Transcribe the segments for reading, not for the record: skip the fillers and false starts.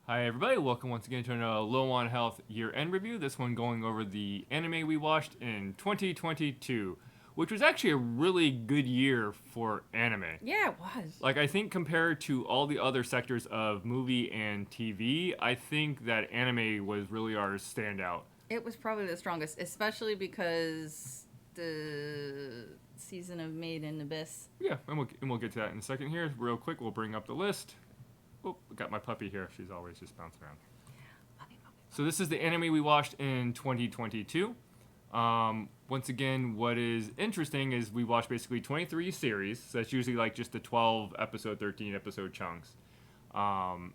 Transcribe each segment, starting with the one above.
Hi everybody, welcome once again to another Low on Health year-end review. This one going over the anime we watched in 2022, which was actually a really good year for anime. Yeah, it was. Like, I think compared to all the other sectors of movie and TV, I think that anime was really our standout. It was probably the strongest, especially because the season of Made in Abyss. Yeah, and we'll get to that in a second here. Real quick, we'll bring up the list. Oh, got my puppy here. She's always just bouncing around. So this is the anime we watched in 2022. Once again, what is interesting is we watched basically 23 series. So that's usually like just the 12 episode, 13 episode chunks. And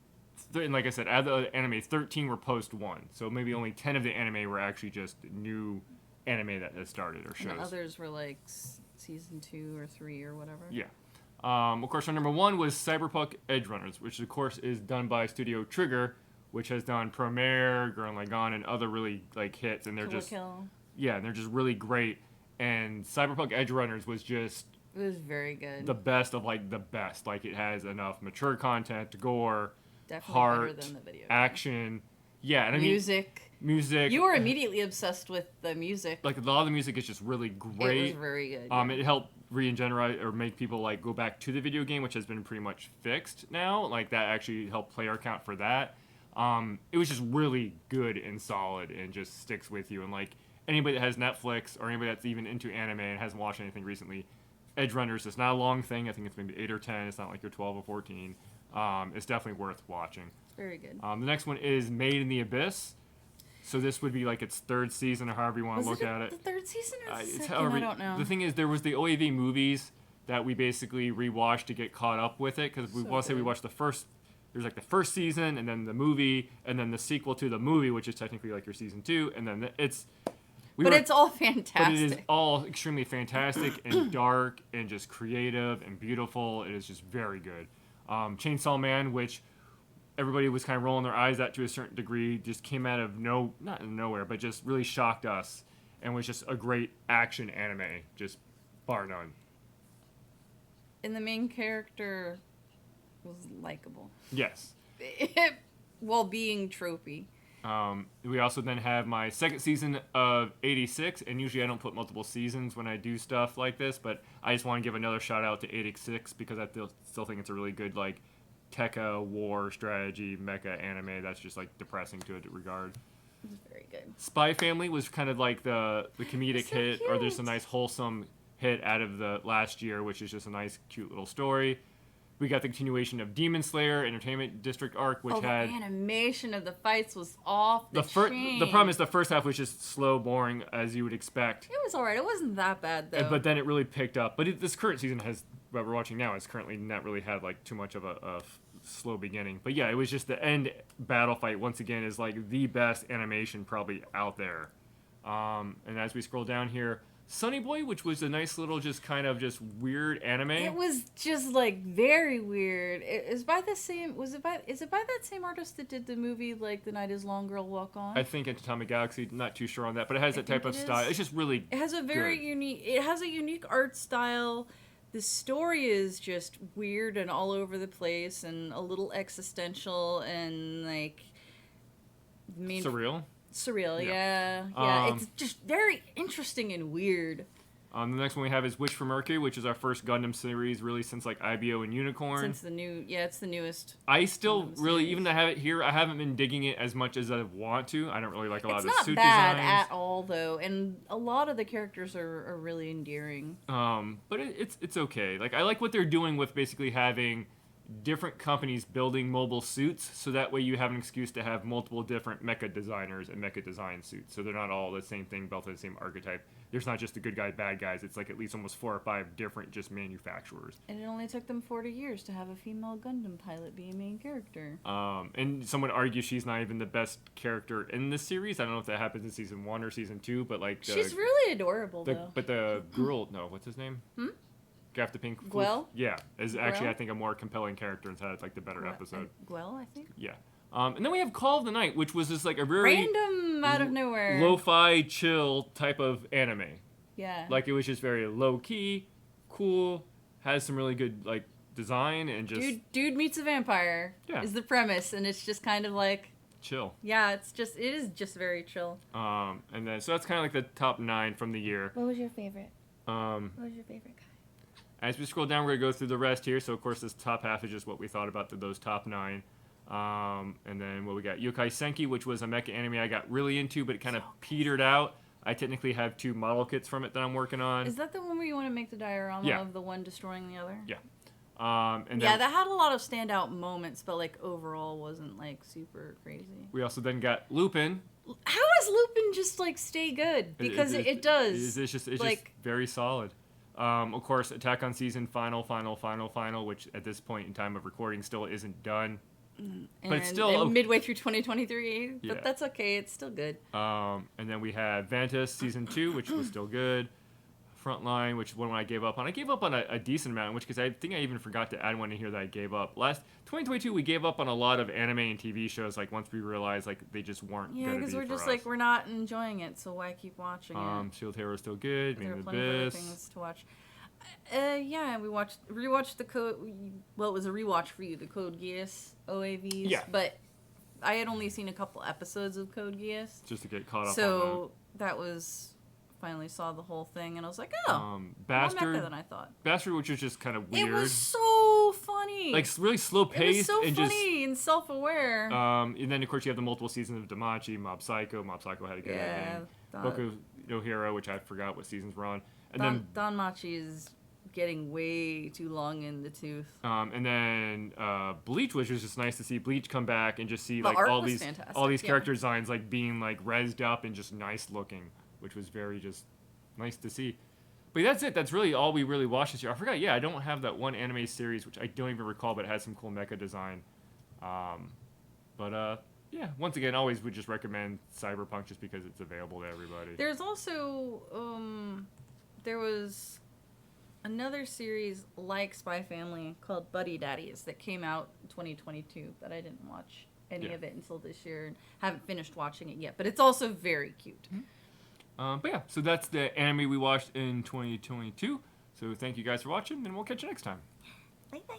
like I said, out of the anime, 13 were post one. So maybe only 10 of the anime were actually just new anime that has started or shows. And the others were like season 2 or 3 or whatever. Yeah. Of course, our number one was Cyberpunk Edge Runners, which of course is done by Studio Trigger, which has done Premiere, Gurren Lagann, and other really like hits, and they're they're just really great. And Cyberpunk Edge Runners was just it was very good. The best of like the best. Like it has enough mature content, gore, definitely heart, better than the video game. action. Yeah, and music. Music. You were immediately obsessed with the music. Like a lot of the music is just really great. It was very good. Yeah. It helped re-generate or make people like go back to the video game, which has been pretty much fixed now. Like that actually helped player count for that. It was just really good and solid and just sticks with you. And like anybody that has Netflix or anybody that's even into anime and hasn't watched anything recently, Edge Runners is not a long thing. I think it's maybe 8 or 10. It's not like you're 12 or 14. It's definitely worth watching. It's very good. The next one is Made in the Abyss. So this would be like its third season, or however you want to look at it. The third season or the second? However, I don't know. The thing is, there was the OAV movies that we basically rewatched to get caught up with it, because we want to say we watched the first. There's like the first season, and then the movie, and then the sequel to the movie, which is technically like your season 2, and then it's. It's all fantastic. But it is all extremely fantastic and dark and just creative and beautiful. It is just very good. Chainsaw Man, which everybody was kind of rolling their eyes at to a certain degree, just came out of not nowhere, but just really shocked us and was just a great action anime, just bar none. And the main character was likable. Yes. While being tropey. We also then have my second season of 86, and usually I don't put multiple seasons when I do stuff like this, but I just want to give another shout out to 86 because I still think it's a really good like Tekka war strategy mecha anime that's just like depressing to a regard. It's very good. Spy Family was kind of like the comedic so hit, cute. or there's a nice wholesome hit out of the last year, which is just a nice cute little story. We got the continuation of Demon Slayer Entertainment District arc, which had the animation of the fights was off the chain. The problem is the first half was just slow, boring, as you would expect. It was alright. It wasn't that bad though. But then it really picked up. But this current season what we're watching now has currently not really had like too much of a slow beginning. But yeah, it was just the end battle fight once again is like the best animation probably out there. And as we scroll down here, Sunny Boy, which was a nice little just kind of just weird anime. It was just like very weird. It is by the same. Is it by that same artist that did the movie like The Night Is Long, Girl Walk On? I think Atomic Galaxy. Not too sure on that, but it has that type of style. It's just really. It has a very unique. It has a unique art style. The story is just weird and all over the place and a little existential and like. Surreal, yeah. It's just very interesting and weird. The next one we have is Witch from Mercury, which is our first Gundam series, really since like IBO and Unicorn. It's the newest. I still really, even though I have it here, I haven't been digging it as much as I want to. I don't really like a lot of the suit designs. It's not bad at all, though, and a lot of the characters are really endearing. But it's okay. Like I like what they're doing with basically having different companies building mobile suits, so that way you have an excuse to have multiple different mecha designers and mecha design suits, so they're not all the same thing built in the same archetype. There's not just the good guys, bad guys. It's like at least almost 4 or 5 different just manufacturers. And it only took them 40 years to have a female Gundam pilot be a main character. And some would argue she's not even the best character in this series. I don't know if that happens in season 1 or season 2, but like she's really adorable though. But the girl, no, what's his name? Gaff the Pink. Gwell? Yeah, is actually I think a more compelling character and had like the better episode. Gwell, I think. Yeah. And then we have Call of the Night, which was just like a very random out of nowhere lo-fi chill type of anime. Yeah. Like it was just very low key, cool, has some really good like design and just dude meets a vampire. Yeah. Is the premise, and it's just kind of like chill. yeah, it is just very chill. And then so that's kind of like the top 9 from the year. What was your favorite? Um, What was your favorite guy? As we scroll down, we're gonna go through the rest here. So of course, this top half is just what we thought about those top 9. And then what we got, Yokai Senki, which was a mecha anime I got really into, but it kind of petered out. I technically have 2 model kits from it that I'm working on. Is that the one where you want to make the diorama Yeah. of the one destroying the other? Yeah. And Yeah, then that had a lot of standout moments, but like overall wasn't like super crazy. we also then got Lupin. How does Lupin just like stay good? Because it does. It's just like, very solid. Of course, Attack on Season final, which at this point in time of recording still isn't done. But it's still midway through 2023. Yeah. But that's okay. It's still good. And then we had Vantas Season 2, which was still good. Frontline, which one I gave up on. I gave up on a decent amount, because I think I even forgot to add one in here that I gave up. Last 2022, we gave up on a lot of anime and TV shows. Like once we realized like they just weren't. Yeah, because we're just like we're not enjoying it, so why keep watching it? Shield Hero is still good. There are Meaning plenty of other Abyss. things to watch. Yeah, we rewatched the Code. Well, it was a rewatch for you, the Code Geass OAVs. Yeah. But I had only seen a couple episodes of Code Geass, Just to get caught up on so that was finally saw the whole thing, and I was like, oh, more Bastard. mecha than I thought. Bastard, which was just kind of weird. It was so funny. like really slow it was paced so and funny and self-aware. and then of course you have the multiple seasons of Damachi, Mob Psycho. Mob Psycho had a good ending. Boku no Hero, which I forgot what seasons were on, and then Don Machi is getting way too long in the tooth. and then Bleach, which was just nice to see Bleach come back and just see The like art all was these fantastic, yeah. character designs like being like rezzed up and just nice looking, which was very just nice to see. But that's it. That's really all we really watched this year. I forgot. Yeah, I don't have that one anime series, which I don't even recall, but it has some cool mecha design. Yeah, once again, always would just recommend Cyberpunk just because it's available to everybody. There's also there was another series like Spy Family called Buddy Daddies that came out in 2022, but I didn't watch any of it until this year and haven't finished watching it yet. But it's also very cute. But yeah, so that's the anime we watched in 2022. So thank you guys for watching, and we'll catch you next time. Bye bye.